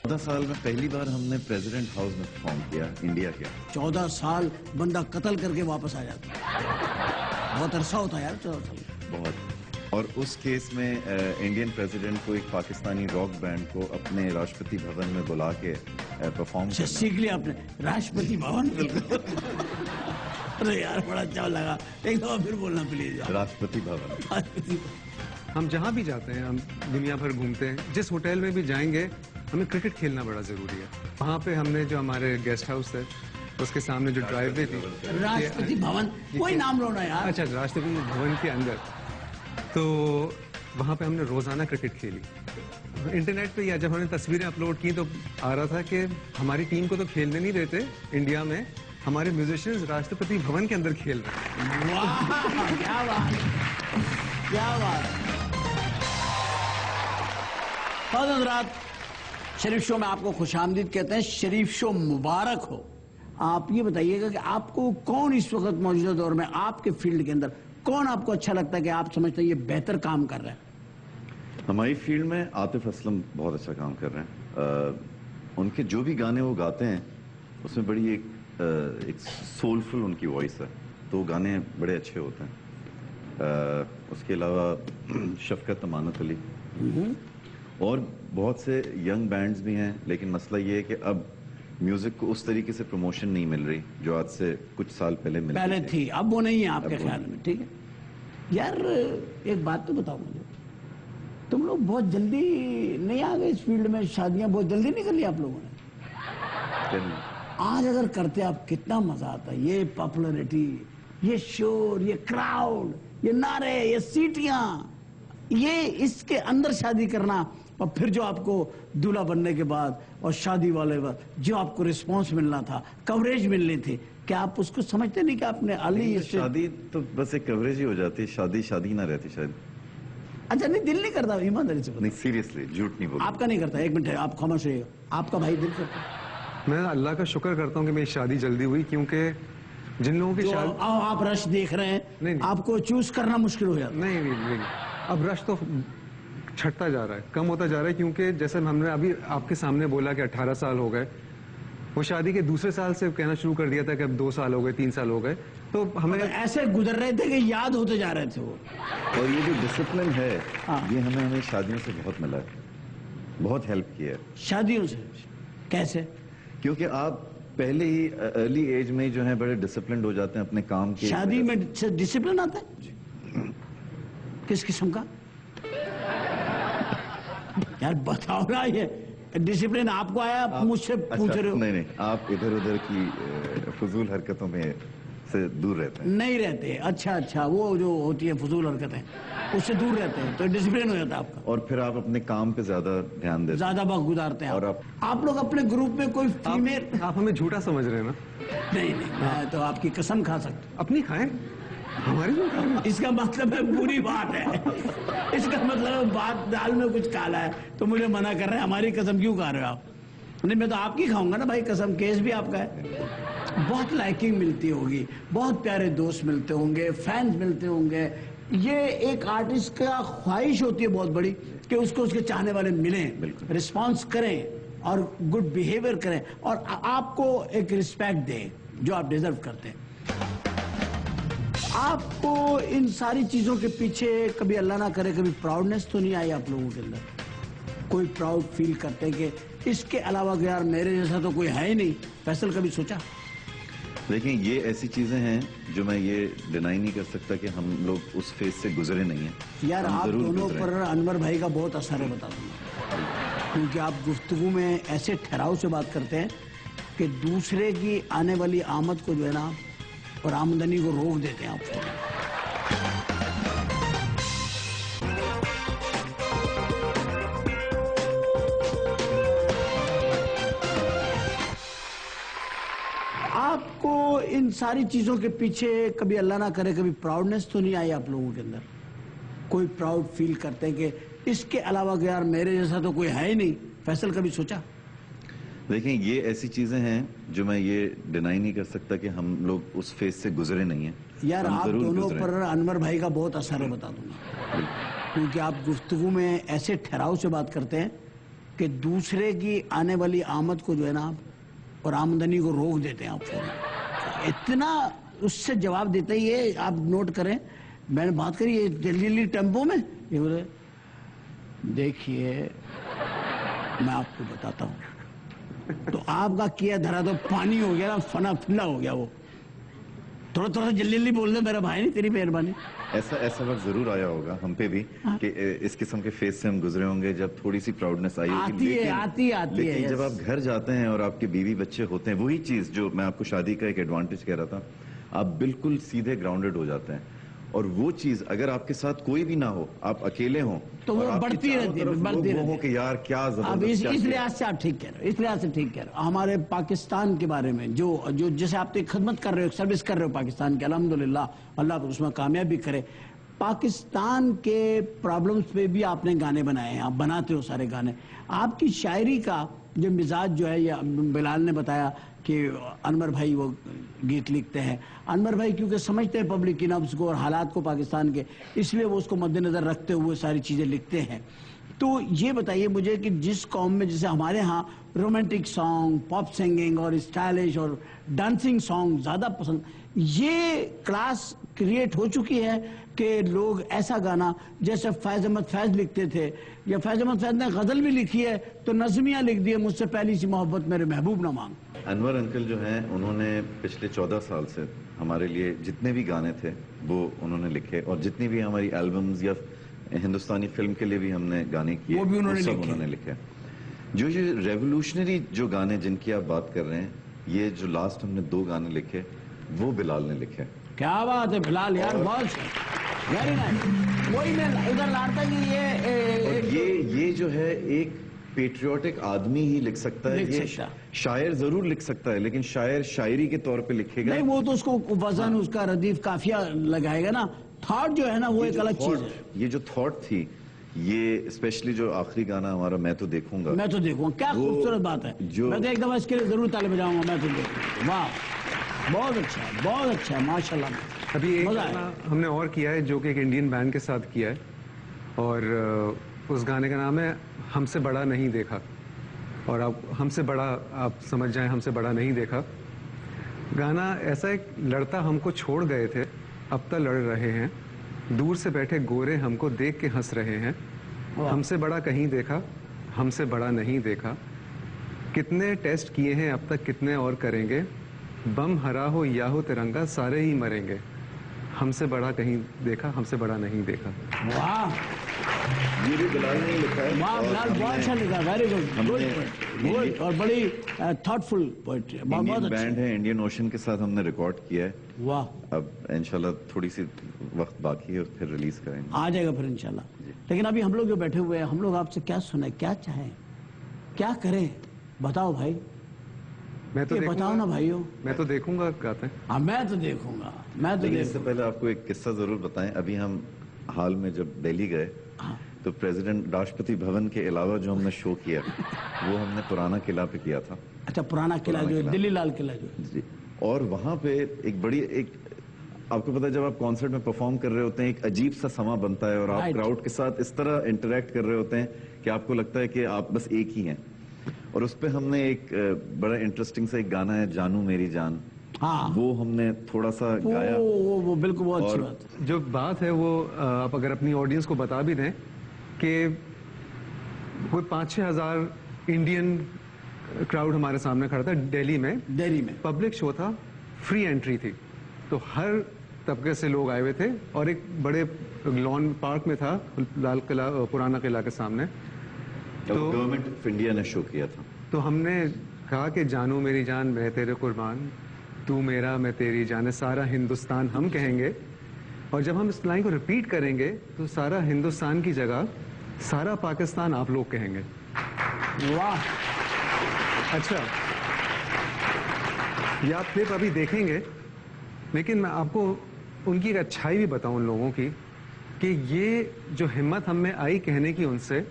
14 साल में पहली बार हमने प्रेसिडेंट हाउस में परफॉर्म किया इंडिया के। 14 साल बंदा कत्ल करके वापस आ जाता है, बहुत अरसा होता है यार 14 साल। बहुत। और उस केस में इंडियन प्रेसिडेंट को एक पाकिस्तानी रॉक बैंड को अपने राष्ट्रपति भवन में बुला के परफॉर्म करना। सीख लिया आपने राष्ट्रपति भवन। अरे यार बड़ा अच्छा लगा, एक दफा फिर बोलना प्लीज। राष्ट्रपति भवन। हम जहाँ भी जाते हैं, हम दुनिया भर घूमते हैं, जिस होटल में भी जाएंगे हमें क्रिकेट खेलना बड़ा जरूरी है। वहाँ पे हमने जो हमारे गेस्ट हाउस है उसके सामने जो ड्राइववे थी, राष्ट्रपति भवन, कोई नाम लो ना यार। अच्छा, राष्ट्रपति भवन के अंदर, तो वहाँ पे हमने रोजाना क्रिकेट खेली। इंटरनेट पे या जब हमने तस्वीरें अपलोड की तो आ रहा था कि हमारी टीम को तो खेलने नहीं देते इंडिया में, हमारे म्यूजिशियंस राष्ट्रपति भवन के अंदर खेल रहे हैं। वाह, क्या बात, क्या बात। हज़रात, शरीफ शो में आपको खुशामदीद कहते हैं। शरीफ शो मुबारक हो। आप ये बताइएगा कि आपको कौन इस वक्त मौजूदा दौर में आपके फील्ड के अंदर कौन आपको अच्छा लगता है कि आप समझते हैं ये बेहतर काम कर रहा है? हमारी फील्ड में आतिफ असलम बहुत अच्छा काम कर रहे हैं। उनके जो भी गाने वो गाते हैं उसमें बड़ी एक सोलफुल उनकी वॉइस है, तो गाने बड़े अच्छे होते हैं। उसके अलावा शफकत अमानत अली और बहुत से यंग बैंड्स भी हैं, लेकिन मसला ये है कि अब म्यूजिक को उस तरीके से प्रमोशन नहीं मिल रही जो आज से कुछ साल पहले थी। अब वो नहीं है आपके ख्याल में? ठीक है यार, एक बात तो बताओ मुझे, तुम लोग बहुत जल्दी नहीं आ गए इस फील्ड में? शादियां बहुत जल्दी नहीं कर ली आप लोगों ने? आज अगर करते आप कितना मजा आता। ये पॉपुलैरिटी, ये शोर, ये क्राउड, ये नारे, ये सीटियां, ये इसके अंदर शादी करना, और फिर जो आपको दूल्हा बनने के बाद और शादी वाले वक्त जो आपको रिस्पांस मिलना था, कवरेज मिलनी थी, क्या आप उसको समझते नहीं कि आपने अली शादी तो बस एक कवरेज ही हो जाती है, शादी ना रहती शायद। अच्छा, नहीं दिल नहीं करता? ईमानदारी से नहीं, सीरियसली झूठ नहीं बोल। आपका नहीं करता? एक मिनट आप खामोश रहिएगा, आपका भाई दिल करता? मैं अल्लाह का शुक्र करता हूँ कि मेरी शादी जल्दी हुई, क्योंकि जिन लोगों की शादी, आप रश देख रहे हैं, नहीं, आपको चूज करना मुश्किल हो जाता। नहीं, अब रश तो छटता जा रहा है, कम होता जा रहा है, क्योंकि जैसे हमने अभी आपके सामने बोला कि 18 साल हो गए, वो शादी के दूसरे साल से कहना शुरू कर दिया था कि अब 2 साल हो गए, 3 साल हो गए, तो हमें ऐसे गुजर रहे थे कि याद होते जा रहे थे वो। और ये जो डिसिप्लिन है, ये हमें शादियों से बहुत मिला है, बहुत हेल्प किया है। शादियों से कैसे? क्योंकि आप पहले ही अर्ली एज में जो है बड़े डिसिप्लिन हो जाते हैं अपने काम के। शादी में डिसिप्लिन आता है? किस किस्म का यार बताओ ना, ये डिसिप्लिन आपको आया? आप मुझसे पूछ रहे हो? नहीं, आप इधर उधर की फजूल हरकतों में से दूर रहते हैं। नहीं रहते? अच्छा, वो जो होती है फजूल हरकतें, उससे दूर रहते हैं तो डिसिप्लिन हो जाता है आपका। और फिर आप अपने काम पे ज्यादा ध्यान देते हैं, ज्यादा वक्त गुजारते हैं। और आप लोग अपने ग्रुप में कोई फीमेल? आप हमें झूठा समझ रहे हैं ना? नहीं, मैं तो आपकी कसम खा सकता। अपनी खाएं, हमारी इसका मतलब है बुरी बात है। इसका मतलब है बात दाल में कुछ काला है, तो मुझे मना कर रहे हैं। हमारी कसम क्यों खा रहे हो आप? नहीं, मैं तो आपकी खाऊंगा ना भाई कसम, केस भी आपका है। बहुत लाइकिंग मिलती होगी, बहुत प्यारे दोस्त मिलते होंगे, फैंस मिलते होंगे। ये एक आर्टिस्ट का ख्वाहिश होती है बहुत बड़ी कि उसको उसके चाहने वाले मिलें, रिस्पॉन्स करें और गुड बिहेवियर करें और आपको एक रिस्पेक्ट दें जो आप डिजर्व करते हैं। आपको इन सारी चीजों के पीछे कभी अल्लाह ना करे कभी प्राउडनेस तो नहीं आई आप लोगों के अंदर? कोई प्राउड फील करते हैं कि इसके अलावा यार मेरे जैसा तो कोई है ही नहीं? फैसल कभी सोचा? देखिए, ये ऐसी चीजें हैं जो मैं ये डिनाई नहीं कर सकता कि हम लोग उस फेज से गुजरे नहीं हैं। यार आप दोनों पर अनवर भाई का बहुत असर है, बता दूंगा, क्योंकि आप गुफ्तगू में ऐसे ठहराव से बात करते हैं कि दूसरे की आने वाली आमद को जो है ना और आमदनी को रोक देते हैं आप। आपको इन सारी चीजों के पीछे कभी अल्लाह ना करे कभी प्राउडनेस तो नहीं आई आप लोगों के अंदर? कोई प्राउड फील करते हैं कि इसके अलावा यार मेरे जैसा तो कोई है ही नहीं? फैसल कभी सोचा? देखिए, ये ऐसी चीजें हैं जो मैं ये डिनाई नहीं कर सकता कि हम लोग उस फेज से गुजरे नहीं हैं। यार आप दोनों पर अनवर भाई का बहुत असर है, बता दूंगा, क्योंकि आप गुफ्तगू में ऐसे ठहराव से बात करते हैं कि दूसरे की आने वाली आमद को जो है ना आप और आमदनी को रोक देते हैं आप फौरन। इतना उससे जवाब देते ही ये आप नोट करें। मैंने बात करी ये दिल्ली टेम्पो में, ये बोले देखिए मैं आपको बताता हूँ, तो आपका किया धरा तो पानी हो गया ना, फना फिल्ला हो गया वो। थोड़ा थोड़ा जल्दी जल्दी बोल दे मेरा भाई, नहीं तेरी मेहरबानी। ऐसा वक्त जरूर आया होगा हम पे भी कि इस किस्म के फेस से हम गुजरे होंगे जब थोड़ी सी प्राउडनेस आई होगी। आती है लेकिन जब आप घर जाते हैं और आपके बीवी बच्चे होते हैं, वही चीज जो मैं आपको शादी का एक एडवांटेज कह रहा था, आप बिल्कुल सीधे ग्राउंडेड हो जाते हैं। और वो चीज अगर आपके साथ कोई भी ना हो, आप अकेले हों, तो वो बढ़ती रहती है, बढ़ती रहती है कि यार क्या अब इस लिहाज से आप ठीक कह रहे हो, इस लिहाज से ठीक कह रहे हो। हमारे पाकिस्तान के बारे में जो जैसे आप तो खिदमत कर रहे हो, सर्विस कर रहे हो पाकिस्तान के, अल्हम्दुलिल्लाह, अल्लाह उसमें कामयाबी करे। पाकिस्तान के प्रॉब्लम्स पे भी आपने गाने बनाए हैं, आप बनाते हो सारे गाने। आपकी शायरी का जो मिजाज जो है, या बिलाल ने बताया कि अनवर भाई वो गीत लिखते हैं। अनवर भाई क्योंकि समझते हैं पब्लिक की नब्ज को और हालात को पाकिस्तान के, इसलिए वो उसको मद्देनजर रखते हुए सारी चीजें लिखते हैं। तो ये बताइए मुझे कि जिस कौम में, जैसे हमारे यहाँ रोमांटिक सॉन्ग, पॉप सिंगिंग और स्टाइलिश और डांसिंग सॉन्ग ज्यादा पसंद, ये क्लास क्रिएट हो चुकी है कि लोग ऐसा गाना जैसे फैज अहमद फैज लिखते थे, या फैज अहमद फैज ने गजल भी लिखी है तो नज़मियाँ लिख दी है, मुझसे पहली सी मोहब्बत मेरे महबूब ना मांग। अनवर अंकल जो हैं, उन्होंने पिछले 14 साल से हमारे लिए जितने भी गाने थे वो उन्होंने लिखे, और जितनी भी हमारी एल्बम्स या हिंदुस्तानी फिल्म के लिए भी हमने गाने किए, वो भी उन्होंने लिखे। जो ये रेवोल्यूशनरी जो गाने जिनकी आप बात कर रहे हैं, ये जो लास्ट हमने 2 गाने लिखे वो बिलाल ने लिखे। क्या बात है बिलाल यार, बहुत वेरी नाइस। वही मैं इधर लाता कि ये जो है एक पेट्रियोटिक आदमी ही लिख सकता है, ये शायर जरूर लिख सकता है, लेकिन शायर शायरी के तौर पे लिखेगा नहीं, वो तो उसको वजन उसका रदीफ काफिया लगाएगा ना। थॉट जो है ना वो एक अलग चीज है। ये जो थॉट थी, ये स्पेशली जो आखिरी गाना हमारा मैं तो देखूंगा, क्या खूबसूरत बात है। मैं तो एक दफा इसके लिए जरूर ताले बजाऊंगा, मैं तो देखूंगा। वाह, बहुत अच्छा है माशाल्लाह। अभी एक गाना हमने और किया है जो कि एक इंडियन बैंड के साथ किया है, और उस गाने का नाम है हमसे बड़ा नहीं देखा। और आप हमसे बड़ा, आप समझ जाएं, हमसे बड़ा नहीं देखा। गाना ऐसा, एक लड़ता हमको छोड़ गए थे, अब तक लड़ रहे हैं, दूर से बैठे गोरे हमको देख के हंस रहे हैं, हमसे बड़ा कहीं देखा, हमसे बड़ा नहीं देखा, कितने टेस्ट किए हैं अब तक, कितने और करेंगे, बम हरा हो या हो तिरंगा, सारे ही मरेंगे, हमसे बड़ा कहीं देखा, हमसे बड़ा नहीं देखा। वाह, ये भी बिलाल ने लिखा है। वाह बिलाल, बहुत अच्छा लिखा, वेरी गुड और बड़ी थॉटफुल पोएट्री। बहुत अच्छा बैंड है, इंडियन ओशन के साथ हमने रिकॉर्ड किया है। वाह, अब इंशाल्लाह थोड़ी सी वक्त बाकी है, फिर रिलीज करेंगे, आ जाएगा फिर इंशाल्लाह। लेकिन अभी हम लोग जो बैठे हुए हैं, हम लोग आपसे क्या सुने, क्या चाहें, क्या करें, बताओ भाई। मैं तो बताओ ना भाइयों। मैं तो देखूंगा गाते हैं। हाँ, मैं तो देखूंगा। इससे पहले आपको एक किस्सा जरूर बताएं। अभी हम हाल में जब दिल्ली गए, तो प्रेसिडेंट राष्ट्रपति भवन के अलावा जो हमने शो किया वो हमने पुराना किला पे किया था। अच्छा, पुराना किला जो दिल्ली लाल किला जो जी। और वहां पे एक बड़ी, एक आपको पता है जब आप कॉन्सर्ट में परफॉर्म कर रहे होते हैं, एक अजीब सा समा बनता है, और आप क्राउड के साथ इस तरह इंटरेक्ट कर रहे होते हैं कि आपको लगता है कि आप बस एक ही हैं। और उस पे हमने एक बड़ा इंटरेस्टिंग सा एक गाना है, जानू मेरी जान, हाँ, वो हमने थोड़ा सा गाया। वो बिल्कुल बहुत अच्छी बात है। जो बात है वो आप अगर अपनी ऑडियंस को बता भी दें कि कोई 5-6 हज़ार इंडियन क्राउड हमारे सामने खड़ा था दिल्ली में पब्लिक शो था, फ्री एंट्री थी, तो हर तबके से लोग आए हुए थे, और एक बड़े लॉन पार्क में था, लाल किला, पुराना किला के सामने। तो गवर्नमेंट ऑफ इंडिया ने शो किया था। तो हमने कहा कि जानू मेरी जान मैं तेरे कुर्बान, तू मेरा मैं तेरी जान, सारा हिंदुस्तान हम कहेंगे। और जब हम इस लाइन को रिपीट करेंगे तो सारा हिंदुस्तान की जगह सारा पाकिस्तान आप लोग कहेंगे। वाह, अच्छा, ये आप क्लिप अभी देखेंगे, लेकिन मैं आपको उनकी एक अच्छाई भी बताऊं उन लोगों की, कि ये जो हिम्मत हम में आई कहने की उनसे,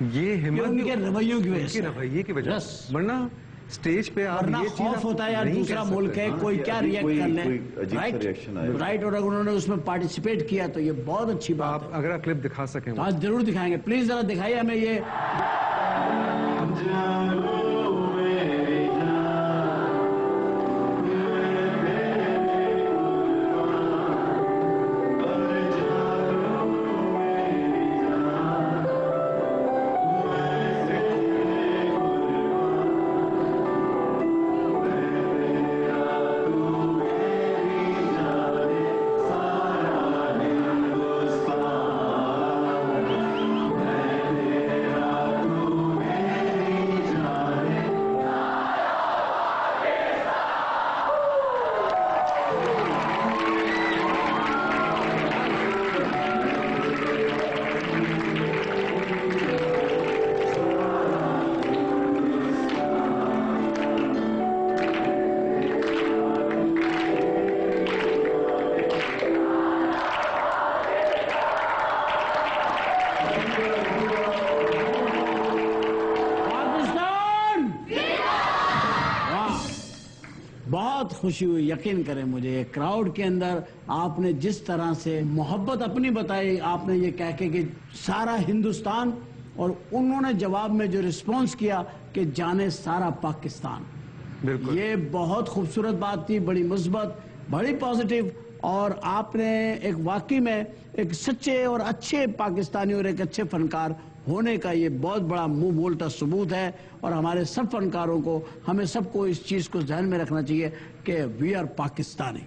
ये हिम्मत उनके रवैयों की वजह से, रवैये की वजह से। वरना स्टेज पे आप ये खौफ होता है यार, दूसरा मुल्क है, कोई क्या रिएक्ट कर ले, राइट। और अगर उन्होंने उसमें पार्टिसिपेट किया तो ये बहुत अच्छी बात है। अगर आप क्लिप दिखा सकें, आज जरूर दिखाएंगे, प्लीज जरा दिखाइए हमें ये। बहुत खुशी हुई, यकीन करें मुझे, क्राउड के अंदर आपने जिस तरह से मोहब्बत अपनी बताई, आपने ये कह के कि सारा हिंदुस्तान, और उन्होंने जवाब में जो रिस्पांस किया कि जाने सारा पाकिस्तान। बिल्कुल। ये बहुत खूबसूरत बात थी, बड़ी मुस्बत, बड़ी पॉजिटिव, और आपने एक वाकई में एक सच्चे और अच्छे पाकिस्तानी और एक अच्छे फनकार होने का ये बहुत बड़ा मुंह बोलता सबूत है। और हमारे सब फनकारों को, हमें सबको इस चीज को ध्यान में रखना चाहिए कि we are Pakistani.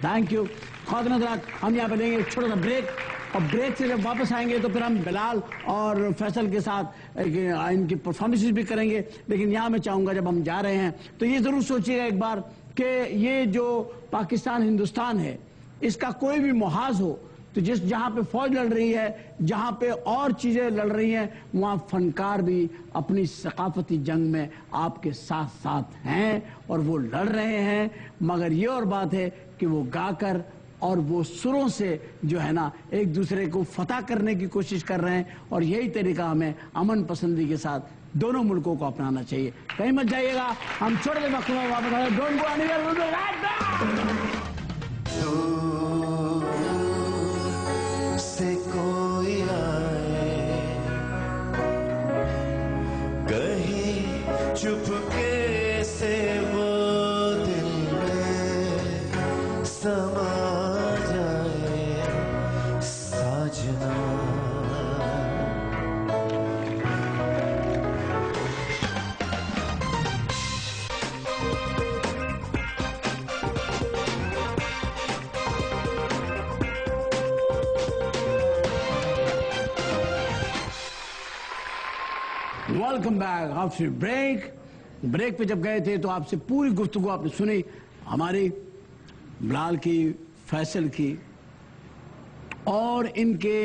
Thank you. ख़वातीन हज़रात, हम यहाँ पे लेंगे एक छोटा सा ब्रेक, और ब्रेक से जब वापस आएंगे तो फिर हम बिलाल और फैसल के साथ इनकी परफॉर्मेंसेस भी करेंगे। लेकिन यहाँ मैं चाहूँगा जब हम जा रहे हैं तो ये ज़रूर सोचिएगा एक बार कि ये जो पाकिस्तान हिंदुस्तान है, इसका कोई भी मुहाज हो तो जहां पे फौज लड़ रही है, जहां पे और चीजें लड़ रही हैं, वहां फनकार भी अपनी सकाफती जंग में आपके साथ साथ हैं और वो लड़ रहे हैं। मगर ये और बात है कि वो गाकर और वो सुरों से जो है ना एक दूसरे को फतह करने की कोशिश कर रहे हैं, और यही तरीका हमें अमन पसंदी के साथ दोनों मुल्कों को अपनाना चाहिए। कहीं मत जाइएगा, हम छोटे से वक्त में वापस आए। Don't go anywhere. से कोई आए कहीं चुपके से वो दिल में समा जाए साजना। Welcome back after break. Break पे जब गए थे तो आपसे पूरी गुफ्तगू आपने सुनी, हमारी बिलाल की, फैसल की, और इनके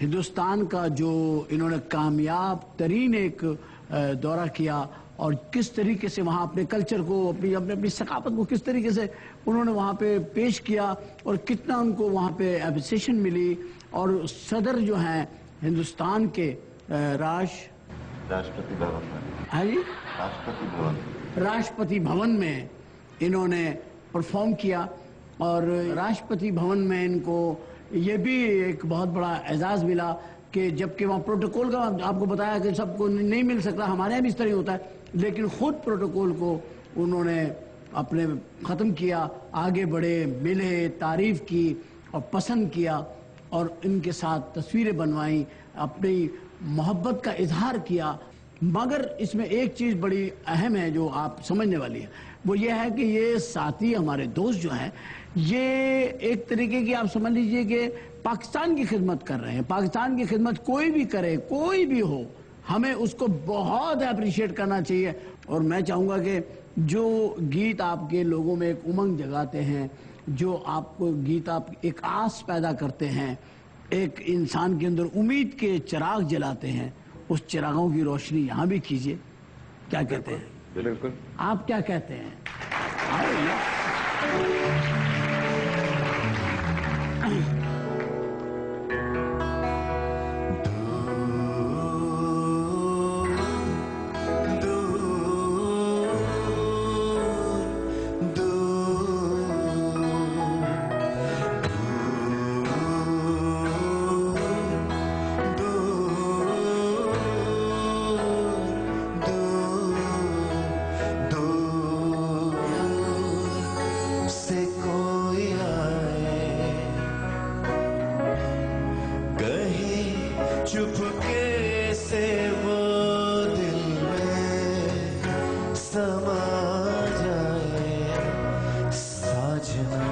हिंदुस्तान का जो इन्होंने कामयाब तरीन एक दौरा किया, और किस तरीके से वहाँ अपने कल्चर को, अपनी सकाफत को किस तरीके से उन्होंने वहाँ पे पेश किया, और कितना उनको वहाँ पे एप्रिसिएशन मिली। और सदर जो हैं हिंदुस्तान के राष्ट्रपति भवन में, हाँ जी, राष्ट्रपति भवन में इन्होंने परफॉर्म किया, और राष्ट्रपति भवन में इनको ये भी एक बहुत बड़ा एजाज़ मिला कि जबकि वहाँ प्रोटोकॉल का आपको बताया कि सबको नहीं मिल सकता, हमारे यहाँ भी इस तरह होता है, लेकिन खुद प्रोटोकॉल को उन्होंने अपने ख़त्म किया, आगे बढ़े, मिले, तारीफ़ की और पसंद किया, और इनके साथ तस्वीरें बनवाई, अपनी मोहब्बत का इजहार किया। मगर इसमें एक चीज़ बड़ी अहम है जो आप समझने वाली है, वो ये है कि ये साथी हमारे दोस्त जो हैं, ये एक तरीके की आप समझ लीजिए कि पाकिस्तान की खिदमत कर रहे हैं। पाकिस्तान की खिदमत कोई भी करे, कोई भी हो, हमें उसको बहुत अप्रिशिएट करना चाहिए। और मैं चाहूँगा कि जो गीत आपके लोगों में एक उमंग जगाते हैं, जो आपको गीत आप एक आस पैदा करते हैं, एक इंसान के अंदर उम्मीद के चिराग जलाते हैं, उस चिरागों की रोशनी यहाँ भी कीजिए। क्या कहते हैं? बिल्कुल। आप क्या कहते हैं? आओ ना। चुपके से वो दिल में समा जाए साजना।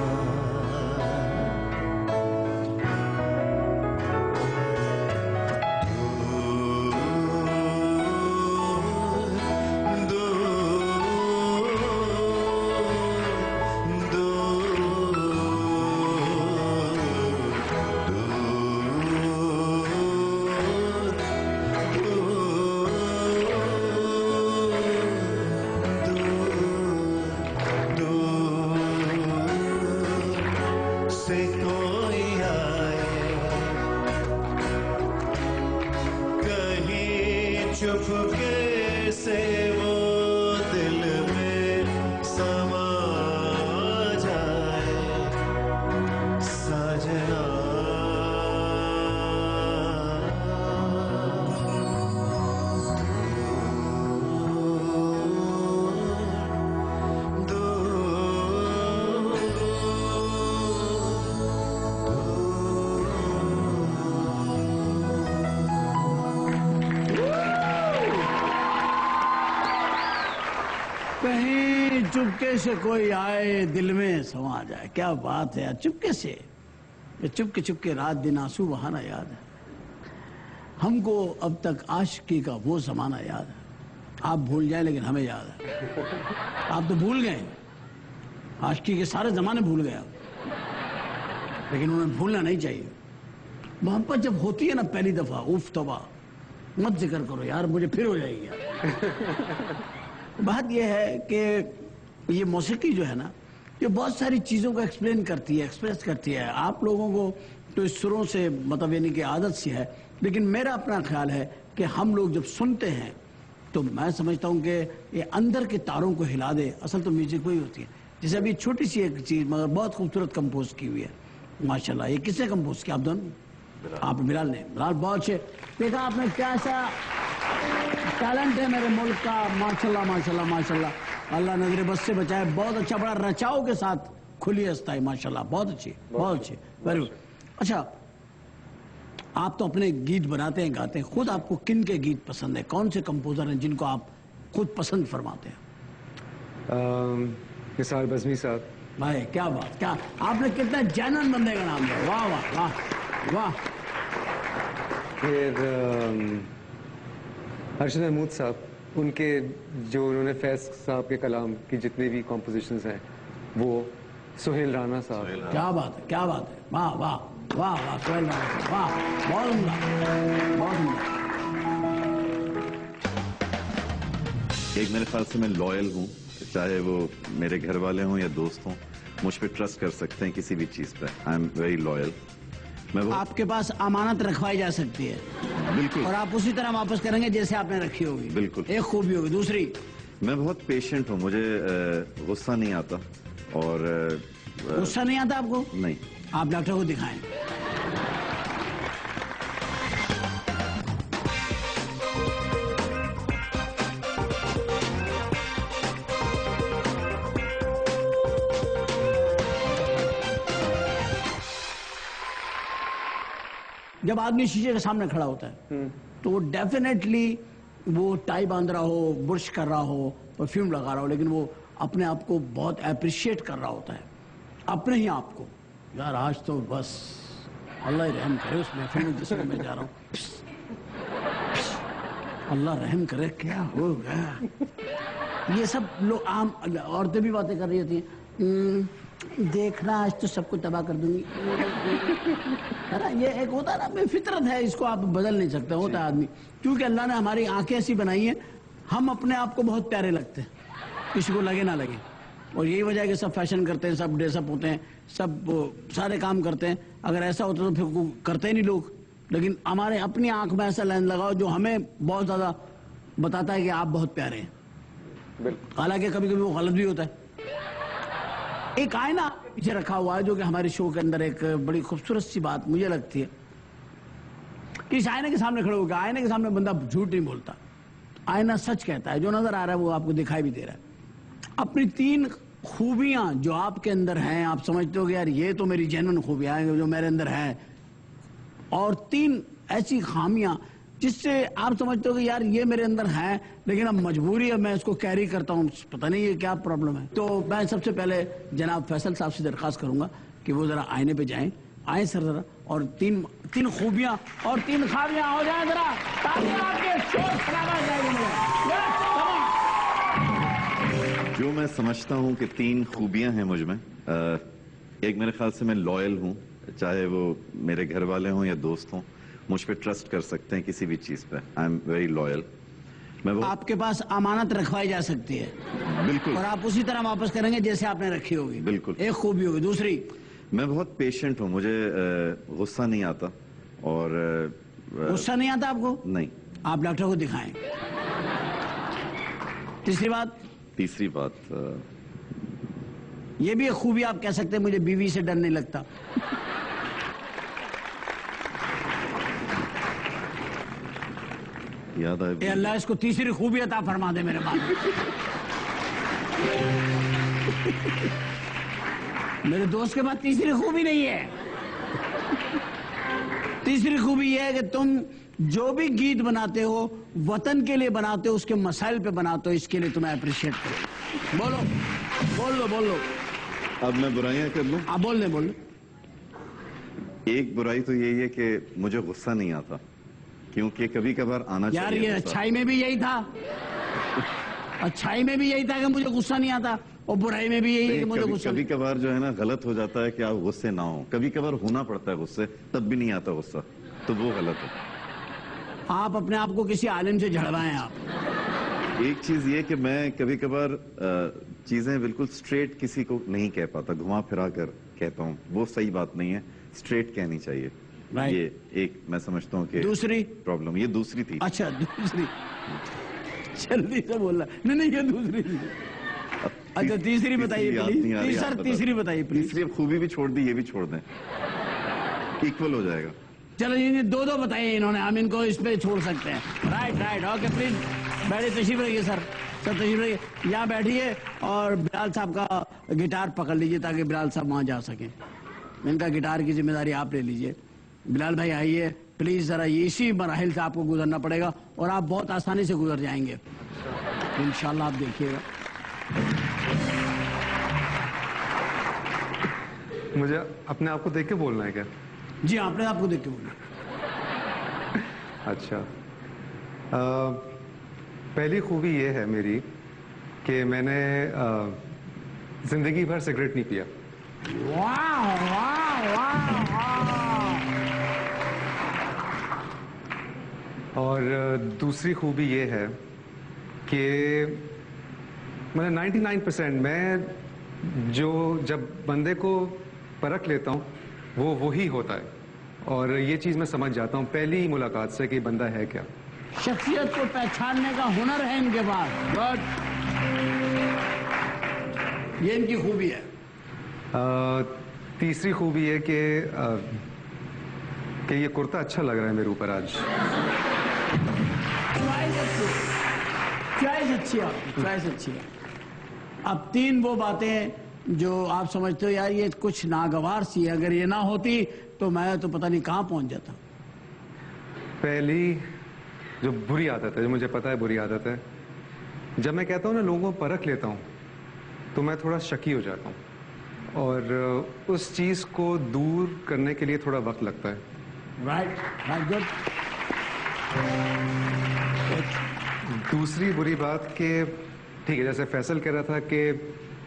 से कोई आए कहीं चुपके से वो दिल में समा जाए साजना। कहीं चुपके से कोई आए दिल में समा जाए। क्या बात है यार, चुपके से। ये चुपके चुपके रात दिन आंसू बहाना याद है हमको। अब तक आशिकी का वो जमाना याद है। आप भूल जाए लेकिन हमें याद है। आप तो भूल गए, आशिकी के सारे जमाने भूल गए आप, लेकिन उन्हें भूलना नहीं चाहिए। मोहब्बत जब होती है ना पहली दफा, उफ तौबा, मत जिक्र करो यार, मुझे फिर हो जाएगी यार। बात यह है कि ये मौसीकी जो है ना, ये बहुत सारी चीज़ों को एक्सप्लेन करती है, एक्सप्रेस करती है। आप लोगों को तो इस सुरों से मतलब यानी कि आदत सी है, लेकिन मेरा अपना ख्याल है कि हम लोग जब सुनते हैं तो मैं समझता हूँ कि ये अंदर के तारों को हिला दे। असल तो म्यूजिक वही होती है। जैसे अभी छोटी सी एक चीज़ मगर बहुत खूबसूरत कंपोज की हुई है माशाल्लाह। ये किसने कंपोज किया? आप दोनों? आप बिलाल ने। बिलाल बहुत अच्छे। देखा आपने क्या सा टैलेंट है मेरे मुल्क का, माशाल्लाह माशाल्लाह माशाल्लाह। अल्लाह नजर बस से बचाए। बहुत अच्छा, बड़ा रचाव के साथ खुली हस्ताई माशाल्लाह, बहुत अच्छी, बहुत अच्छी, वेरी गुड। अच्छा, आप तो अपने गीत बनाते हैं, गाते हैं, खुद आपको किन के गीत पसंद है? कौन से कंपोजर हैं जिनको आप खुद पसंद फरमाते हैं? निसार बज़मी साहब। भाई क्या बात, क्या आपने कितना जैनन बंदे का नाम लिया। वाह वाह वाह वाह। फिर अरशद महमूद साहब, उनके जो उन्होंने फैज़ साहब के कलाम की जितनी भी कॉम्पोजिशंस हैं वो। सुहेल राना साहब। क्या बात है, क्या बात है, वाह वाह वाह वाह। सुहेल राना साहब, वाह, बहुत उम्दा, बहुत उम्दा। एक मेरे ख्याल से मैं लॉयल हूँ, चाहे वो मेरे घर वाले हों या दोस्त हों, मुझ पे ट्रस्ट कर सकते हैं किसी भी चीज़ पे। I am very loyal. मैं आपके पास अमानत रखवाई जा सकती है बिल्कुल, और आप उसी तरह वापस करेंगे जैसे आपने रखी होगी। बिल्कुल। एक खूबी होगी। दूसरी, मैं बहुत पेशेंट हूँ, मुझे गुस्सा नहीं आता। और गुस्सा नहीं आता आपको? नहीं। आप डॉक्टर को दिखाएं। जब आदमी शीशे के सामने खड़ा होता है तो वो डेफिनेटली वो टाई बांध रहा हो, ब्रश कर रहा हो, परफ्यूम लगा रहा हो, लेकिन वो अपने आप को बहुत अप्रिशिएट कर रहा होता है, अपने ही आप को। यार आज तो बस अल्लाह ही रहम करे उस महफिल में जिसमें मैं जा रहा हूँ। अल्लाह रहम करे, क्या हो गया। ये सब लोग आम औरतें भी बातें कर रही होती हैं, देखना आज तो सबको तबाह कर दूंगी, है ना। ये एक होता है ना, फितरत है, इसको आप बदल नहीं सकते। होता है आदमी, क्योंकि अल्लाह ने हमारी आंखें ऐसी बनाई हैं, हम अपने आप को बहुत प्यारे लगते हैं, किसी को लगे ना लगे। और यही वजह है कि सब फैशन करते हैं, सब ड्रेसअप होते हैं, सब सारे काम करते हैं। अगर ऐसा होता तो फिर करते ही नहीं लोग। लेकिन हमारे अपनी आंख में ऐसा लेंस लगाओ जो हमें बहुत ज्यादा बताता है कि आप बहुत प्यारे हैं, हालांकि कभी कभी वो गलत भी होता है। एक आईना पीछे रखा हुआ है जो कि हमारे शो के अंदर एक बड़ी खूबसूरत सी बात मुझे लगती है कि इस आईने के सामने खड़े होकर, आईने के सामने बंदा झूठ नहीं बोलता, आईना सच कहता है। जो नजर आ रहा है वो आपको दिखाई भी दे रहा है। अपनी 3 खूबियां जो आपके अंदर हैं, आप समझते हो कि यार ये तो मेरी जेन्युइन खूबियां हैं जो मेरे अंदर हैं, और 3 ऐसी खामियां जिससे आप समझते हो कि यार ये मेरे अंदर है, लेकिन अब मजबूरी है, मैं इसको कैरी करता हूँ, पता नहीं ये क्या प्रॉब्लम है। तो मैं सबसे पहले जनाब फैसल साहब से दरख्वास्त करूंगा कि वो जरा आईने पे जाएं, आए सर जरा, और तीन खूबियां और 3 खामियां हो जाए जरा, ताकि आपके शोर शराबा जाएगा। जो मैं समझता हूं कि 3 खूबियां हैं मुझ में। एक, मेरे ख्याल से मैं लॉयल हूं, चाहे वो मेरे घर वाले हों या दोस्त हों, मुझ पे ट्रस्ट कर सकते हैं किसी भी चीज पे। I am very loyal. मैं आपके पास अमानत रखवाई जा सकती है, बिल्कुल, और आप उसी तरह वापस करेंगे जैसे आपने रखी होगी। बिल्कुल, एक खूबी होगी। दूसरी, मैं बहुत पेशेंट हूं, मुझे गुस्सा नहीं आता। और गुस्सा नहीं आता आपको? नहीं। आप डॉक्टर को दिखाएं। तीसरी बात, ये भी एक खूबी आप कह सकते हैं, मुझे बीवी से डर नहीं लगता। याद आए, ए अल्लाह इसको तीसरी खूबी अता फरमा दे मेरे बाप। मेरे दोस्त के पास तीसरी खूबी नहीं है। तीसरी खूबी यह है कि तुम जो भी गीत बनाते हो वतन के लिए बनाते हो, उसके मसाइल पे बनाते हो, इसके लिए तुम्हें अप्रिशिएट करो। बोल लो। अब मैं बुराइयां कर लूं? आप बोल लो। एक बुराई तो यही है कि मुझे गुस्सा नहीं आता, क्योंकि कभी कभार आना यार चाहिए। ये अच्छाई में भी यही था, अच्छाई में भी यही था कि मुझे गुस्सा नहीं आता, और बुराई में भी यही है कि मुझे गुस्सा। कभी कभार जो है ना गलत हो जाता है कि आप गुस्से ना हो, कभी कभार होना पड़ता है गुस्से, तब भी नहीं आता गुस्सा, तो वो गलत है। आप अपने आप को किसी आलिम से झड़वाएं। आप एक चीज ये कि मैं कभी कभार चीजें बिल्कुल स्ट्रेट किसी को नहीं कह पाता, घुमा फिरा कर कहता हूँ, वो सही बात नहीं है, स्ट्रेट कहनी चाहिए। Right. ये एक मैं समझता हूँ कि दूसरी प्रॉब्लम, ये दूसरी थी। अच्छा दूसरी, जल्दी से बोलना। नहीं ये दूसरी थी। अच्छा तीसरी बताइए प्लीज। तीसरी बताइए प्लीज। तीसरी अब खूबी भी छोड़ दी, ये भी छोड़ दें, इक्वल हो जाएगा। चलो ये 2 बताइए इन्होंने, हम इनको इस पे छोड़ सकते हैं। राइट ओके प्लीज बैठिए, तशरीफ रखिए सर तशरीफ रखिए, यहाँ बैठिए, और बिलाल साहब का गिटार पकड़ लीजिए ताकि बिलाल साहब वहाँ जा सकें। इनका गिटार की जिम्मेदारी आप ले लीजिए। बिलाल भाई आइए प्लीज, जरा इसी मराहिल से आपको गुजरना पड़ेगा, और आप बहुत आसानी से गुजर जाएंगे इंशाल्लाह, आप देखिएगा। मुझे अपने आप को देख के बोलना है क्या? जी आपने आपको देख के बोलना। अच्छा, पहली खूबी ये है मेरी कि मैंने जिंदगी भर सिगरेट नहीं पिया। और दूसरी खूबी ये है कि मतलब 99% मैं जब बंदे को परख लेता हूँ वो वही होता है, और ये चीज मैं समझ जाता हूँ पहली ही मुलाकात से कि बंदा है क्या। शख्सियत को पहचानने का हुनर है इनके पास। गुड, ये इनकी खूबी है। तीसरी खूबी है कि ये कुर्ता अच्छा लग रहा है मेरे ऊपर आज। चॉइस अच्छी है, चॉइस अच्छी है। अब 3 वो बातें जो आप समझते हो यार ये कुछ नागवार सी है, अगर ये ना होती तो मैं तो पता नहीं कहाँ पहुंच जाता। पहली जो बुरी आदत है, जो मुझे पता है बुरी आदत है, जब मैं कहता हूँ ना लोगों को परख लेता हूँ तो मैं थोड़ा शकी हो जाता हूँ, और उस चीज को दूर करने के लिए थोड़ा वक्त लगता है। Right good. दूसरी बुरी बात कि ठीक है, जैसे फैसल कह रहा था कि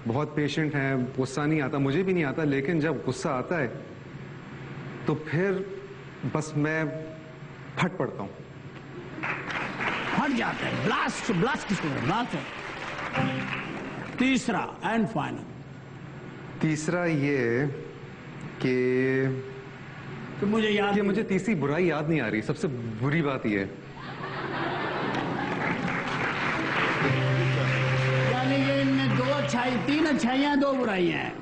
बहुत पेशेंट हैं, गुस्सा नहीं आता, मुझे भी नहीं आता, लेकिन जब गुस्सा आता है तो फिर बस मैं फट पड़ता हूँ, फट जाता है, ब्लास्ट। तीसरा एंड फाइनल, तीसरा ये कि मुझे याद ये मुझे तीसरी बुराई याद नहीं आ रही। सबसे बुरी बात ये है, यानी कि इनमें 3 अच्छाइयां 2 बुराइयां हैं,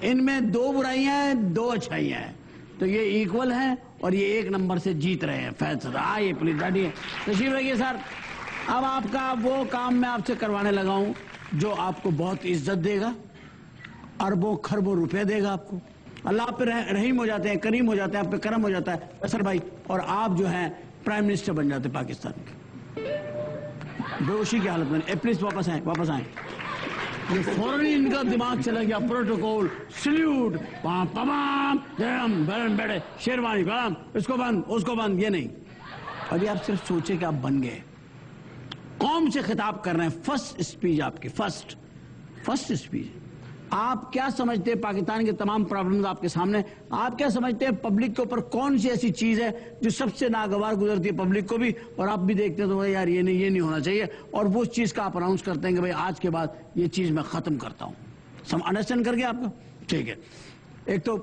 इनमें 2 बुराइयां हैं 2 अच्छाइयां हैं, तो ये इक्वल हैं और ये 1 नंबर से जीत रहे हैं। फैसला आइए प्लीज बैठिए, तशरीफ रखिए सर। अब आपका वो काम मैं आपसे करवाने लगा हूं जो आपको बहुत इज्जत देगा, अरबों खरबों रुपए देगा आपको, अल्लाह आप पे रहीम हो जाते हैं, करीम हो जाते हैं, आप पे करम हो जाता है फैसल भाई, और आप जो है प्राइम मिनिस्टर बन जाते हैं पाकिस्तान के, बेहोशी की हालत में। प्लीज वापस आए, वापस आए। ये फौरन ही इनका दिमाग चला गया, प्रोटोकॉल, सल्यूट, बैठे शेरवानी बम, इसको बंद, उसको बंद, ये नहीं। अभी आप सिर्फ सोचे कि आप बन गए, कौम से खिताब कर रहे हैं, फर्स्ट स्पीच आपकी, फर्स्ट स्पीच। आप क्या समझते हैं पाकिस्तान के तमाम प्रॉब्लम्स आपके सामने, आप क्या समझते हैं पब्लिक के ऊपर कौन सी ऐसी चीज है जो सबसे नागवार गुजरती है पब्लिक को भी, और आप भी देखते हैं तो यार ये नहीं होना चाहिए, और वो चीज का आप अनाउंस करते हैं कि भाई आज के बाद ये चीज मैं खत्म करता हूं। अंडरस्टैंड करके आपका ठीक है। एक तो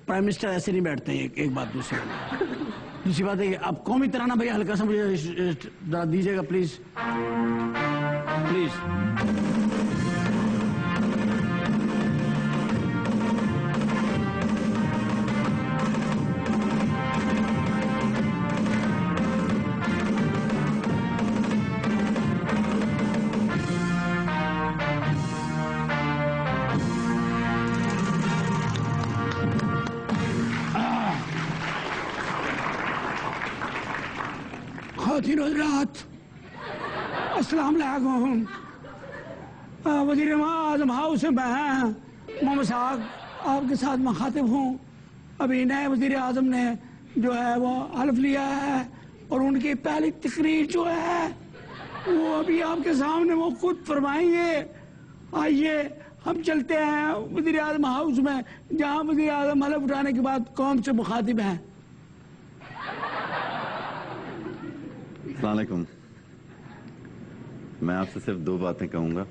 प्राइम मिनिस्टर ऐसे नहीं बैठते हैं, एक बात। दूसरी बात है कि आप कौमी तराना भैया हल्का सा मुझे दीजिएगा प्लीज, प्लीज। अस्सलाम वालेकुम। वज़ीर आज़म हाउस में मैं मोहम्मद साहब आपके साथ मुखातिब हूँ। अभी नए वज़ीर आज़म ने जो है वो हल्फ लिया है, और उनकी पहली तकरीर जो है वो अभी आपके सामने वो खुद फरमाएंगे। आइए हम चलते हैं वज़ीर आज़म हाउस में, जहाँ वज़ीर आज़म हल्फ उठाने के बाद कौम से मुखातिब हैं। अस्सलाम वालेकुम। मैं आपसे सिर्फ दो बातें कहूंगा,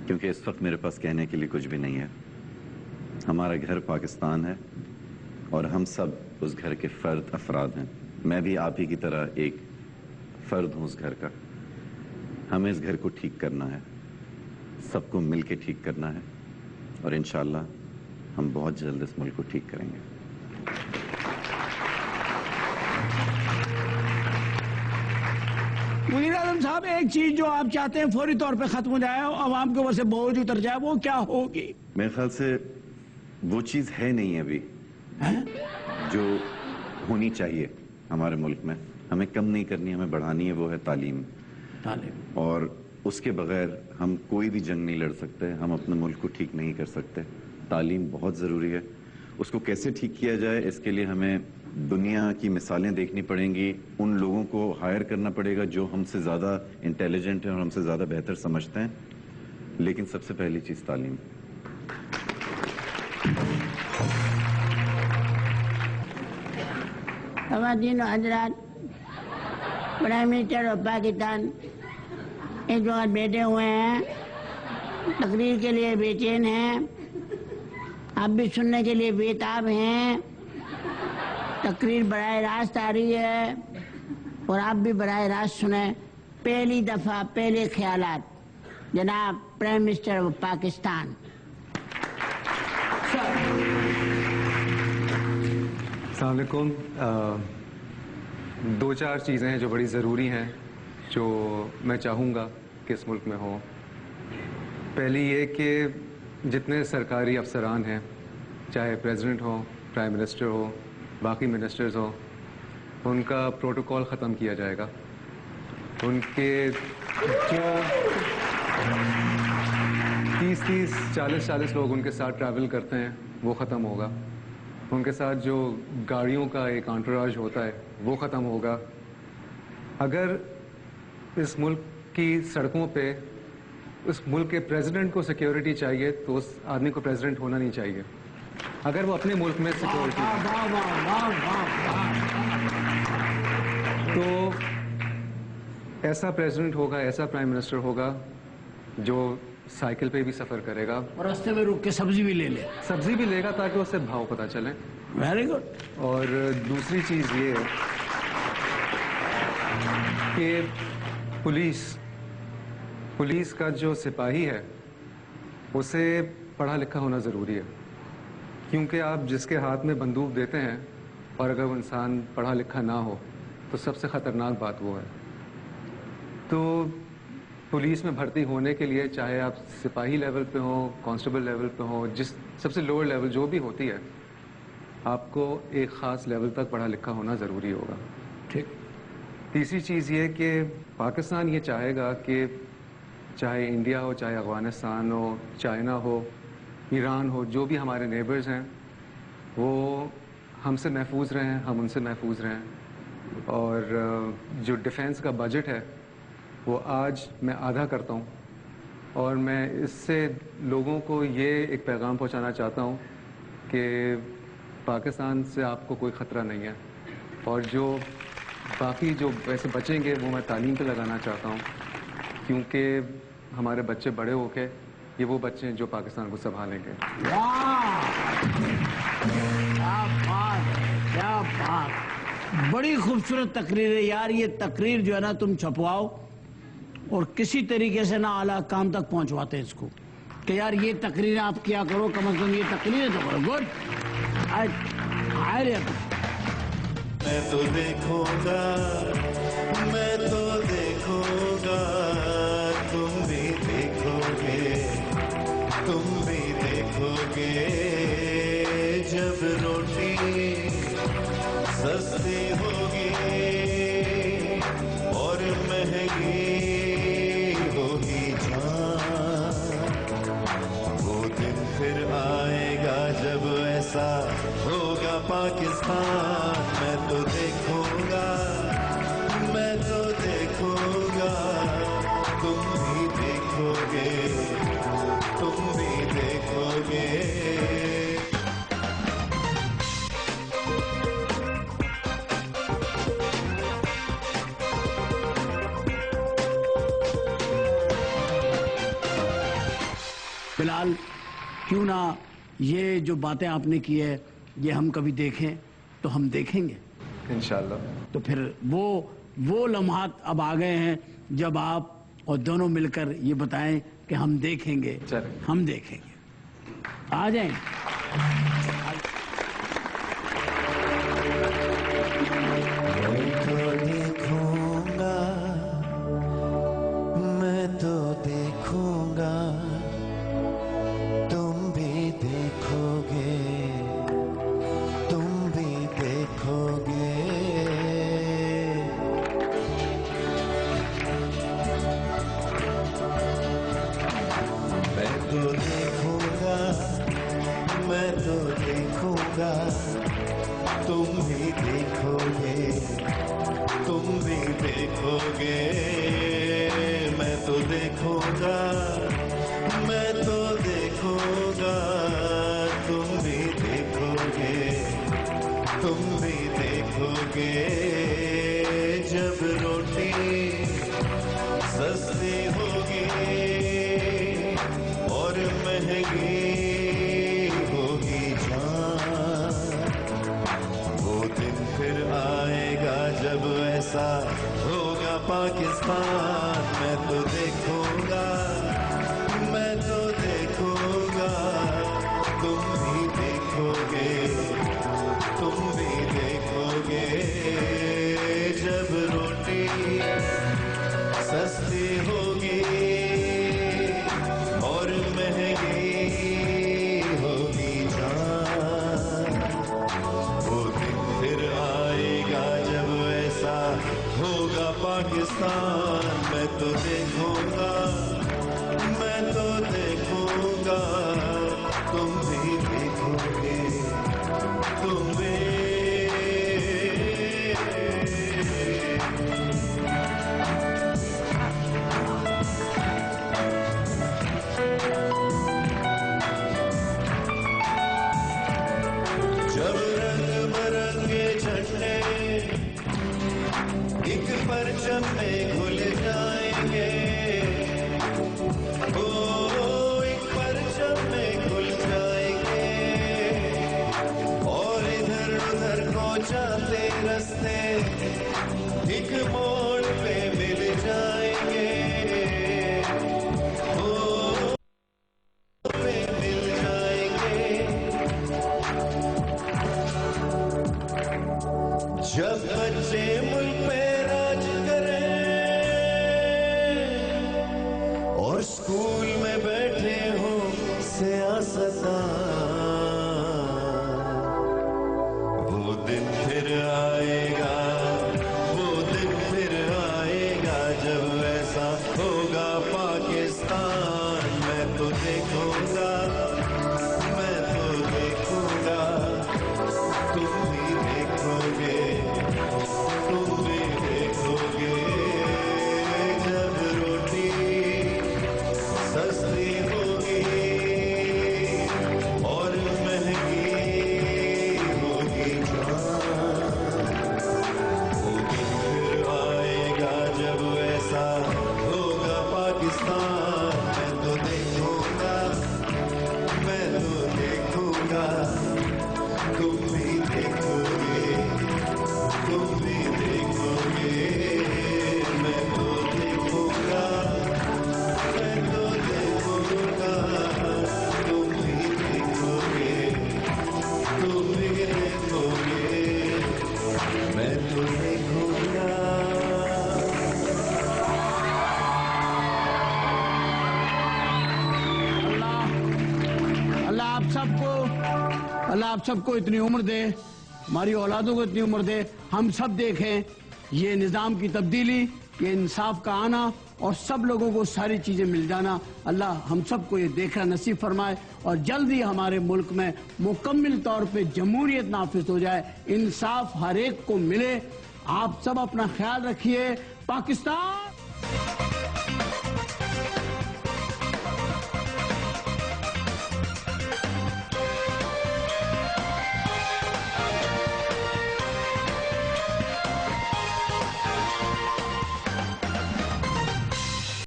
क्योंकि इस वक्त मेरे पास कहने के लिए कुछ भी नहीं है। हमारा घर पाकिस्तान है और हम सब उस घर के फर्द अफराद हैं। मैं भी आप ही की तरह एक फर्द हूं उस घर का। हमें इस घर को ठीक करना है, सबको मिल के ठीक करना है, और इंशाअल्लाह हम बहुत जल्द इस मुल्क को ठीक करेंगे। वज़ीर आज़म साहब, एक चीज जो आप चाहते हैं फौरी तौर पे खत्म हो जाए, आवाम के ऊपर से बोझ उतर जाए, वो क्या होगी? मेरे ख्याल से वो चीज है नहीं अभी जो होनी चाहिए हमारे मुल्क में। हमें कम नहीं करनी, हमें बढ़ानी है, वो है तालीम। और उसके बगैर हम कोई भी जंग नहीं लड़ सकते, हम अपने मुल्क को ठीक नहीं कर सकते। तालीम बहुत ज़रूरी है। उसको कैसे ठीक किया जाए, इसके लिए हमें दुनिया की मिसालें देखनी पड़ेंगी, उन लोगों को हायर करना पड़ेगा जो हमसे ज़्यादा इंटेलिजेंट हैं और हमसे ज़्यादा बेहतर समझते हैं। लेकिन सबसे पहली चीज़ तालीम। ख़वातीन हज़रात, प्राइम मिनिस्टर ऑफ पाकिस्तान इस वक्त बैठे हुए हैं, तकरीर के लिए बेचैन हैं। आप भी सुनने के लिए बेताब हैं। तकरीर बराह रास्त आ रही है और आप भी बराह रास्त सुने। पहली दफा पहले ख्यालात, जनाब प्राइम मिनिस्टर ऑफ पाकिस्तान। अस्सलाम वालेकुम। दो चार चीज़ें हैं जो बड़ी ज़रूरी हैं, जो मैं चाहूँगा कि इस मुल्क में हो। पहली ये कि जितने सरकारी अफसरान हैं, चाहे प्रेसिडेंट हो, प्राइम मिनिस्टर हो, बाकी मिनिस्टर्स हो, उनका प्रोटोकॉल ख़त्म किया जाएगा। उनके जो 30-30, 40-40 लोग उनके साथ ट्रैवल करते हैं वो ख़त्म होगा। उनके साथ जो गाड़ियों का एक एंटोराज होता है वो ख़त्म होगा। अगर इस मुल्क की सड़कों पे उस मुल्क के प्रेसिडेंट को सिक्योरिटी चाहिए तो उस आदमी को प्रेसिडेंट होना नहीं चाहिए। अगर वो अपने मुल्क में सिक्योरिटी तो ऐसा प्रेसिडेंट होगा, ऐसा प्राइम मिनिस्टर होगा जो साइकिल पे भी सफ़र करेगा और रास्ते में रुक के सब्जी भी ले ले, सब्जी भी लेगा ताकि उससे भाव पता चले। Very good. और दूसरी चीज़ ये है कि पुलिस का जो सिपाही है उसे पढ़ा लिखा होना ज़रूरी है, क्योंकि आप जिसके हाथ में बंदूक देते हैं और अगर वो इंसान पढ़ा लिखा ना हो तो सबसे ख़तरनाक बात वो है। तो पुलिस में भर्ती होने के लिए, चाहे आप सिपाही लेवल पे हो, कांस्टेबल लेवल पे हो, जिस सबसे लोअर लेवल जो भी होती है, आपको एक ख़ास लेवल तक पढ़ा लिखा होना ज़रूरी होगा। ठीक। तीसरी चीज़ ये कि पाकिस्तान ये चाहेगा कि चाहे इंडिया हो, चाहे अफ़गानिस्तान हो, चाइना हो, ईरान हो, जो भी हमारे नेबर्स हैं, वो हमसे महफूज रहें, हम उनसे महफूज रहें। और जो डिफेंस का बजट है वो आज मैं आधा करता हूँ, और मैं इससे लोगों को ये एक पैगाम पहुँचाना चाहता हूँ कि पाकिस्तान से आपको कोई ख़तरा नहीं है, और जो बाकी जो पैसे बचेंगे वो मैं तालीम पे लगाना चाहता हूँ, क्योंकि हमारे बच्चे बड़े होके ये वो बच्चे हैं जो पाकिस्तान को संभालेंगे। वाह, क्या बात है, क्या बात। बड़ी खूबसूरत तकरीर है यार। ये तकरीर जो है ना, तुम छपवाओ और किसी तरीके से ना आला काम तक पहुंचवाते हैं इसको कि यार ये तकरीर आप क्या करो, कम से कम ये तकरीर तो करो। गुड। मैं तो देखूंगा, मैं तो देखूंगा, तुम भी देखोगे, तुम भी देखोगे, जब रोटी सस्ती होगी और महंगी होगी जान, वो दिन फिर आएगा जब ऐसा होगा पाकिस्तान। मैं तो देखूंगा, मैं तो देखूंगा, तुम भी देखोगे, तुम भी देखोगे। फिलहाल क्यों ना ये जो बातें आपने की है ये हम कभी देखें, तो हम देखेंगे इंशाल्लाह। तो फिर वो लम्हात अब आ गए हैं जब आप और दोनों मिलकर ये बताएं कि हम देखेंगे, चलें। हम देखेंगे। आ जाएं। मैं तो देखूंगा, तुम भी देखोगे, तुम भी देखोगे। मैं तो देखूंगा, मैं तो देखूंगा, तुम भी देखोगे, तुम भी देखोगे। मैं तो देखूंगा, मैं तो देखूंगा, तुम भी देखोगे, तुम भी देखोगे, जब रोटी सस्ती होगी और महंगी होगी जान, वो दिन फिर आएगा जब ऐसा होगा पाकिस्तान। मैं तो देखूंगा, मैं तो देखूंगा, तुम भी देखोगे, तुम भी देखोगे, जब रोटी सस्ती होगी और महंगी होगी जान, वो दिन फिर आएगा जब ऐसा होगा पाकिस्तान। मैं तो देखूंगा, मैं तो देखूंगा, तुम भी देखोगे, तुम भी। जब रंग बरंगे झंडे एक परचम में घुल जाएंगे, ओ एक परचम में घुल जाएंगे, और इधर उधर को जाते रास्ते एक मोड़ पे मिल जाएंगे, ओ पे मिल जाएंगे। जब बच्चे मुल्क पे राज करें, सता। वो दिन फिर आएगा, वो दिन फिर आएगा जब ऐसा होगा पाकिस्तान। मैं तो देखूंगा, मैं तो देखूंगा, तुम भी देखोगे, तुम भी देखोगे। जब रोटी सस्ती होगी और महंगी होगी जान, वो दिन फिर आएगा जब ऐसा होगा पाकिस्तान। मैं तो देखूंगा, मैं तो देखूंगा, तुम भी देखोगे, तुम भी देखोगे। मैं तो देखूंगा, मैं तो देखूंगा, तुम भी देखोगे, तुम भी देखोगे। मैं तो देखूंगा। अल्लाह आप सबको इतनी उम्र दे, हमारी औलादों को इतनी उम्र दे, हम सब देखें ये निज़ाम की तब्दीली, ये इंसाफ का आना और सब लोगों को सारी चीजें मिल जाना। अल्लाह हम सबको ये देखना नसीब फरमाए और जल्दी हमारे मुल्क में मुकम्मल तौर पे जमहूरियत नाफिज हो जाए, इंसाफ हर एक को मिले। आप सब अपना ख्याल रखिए। पाकिस्तान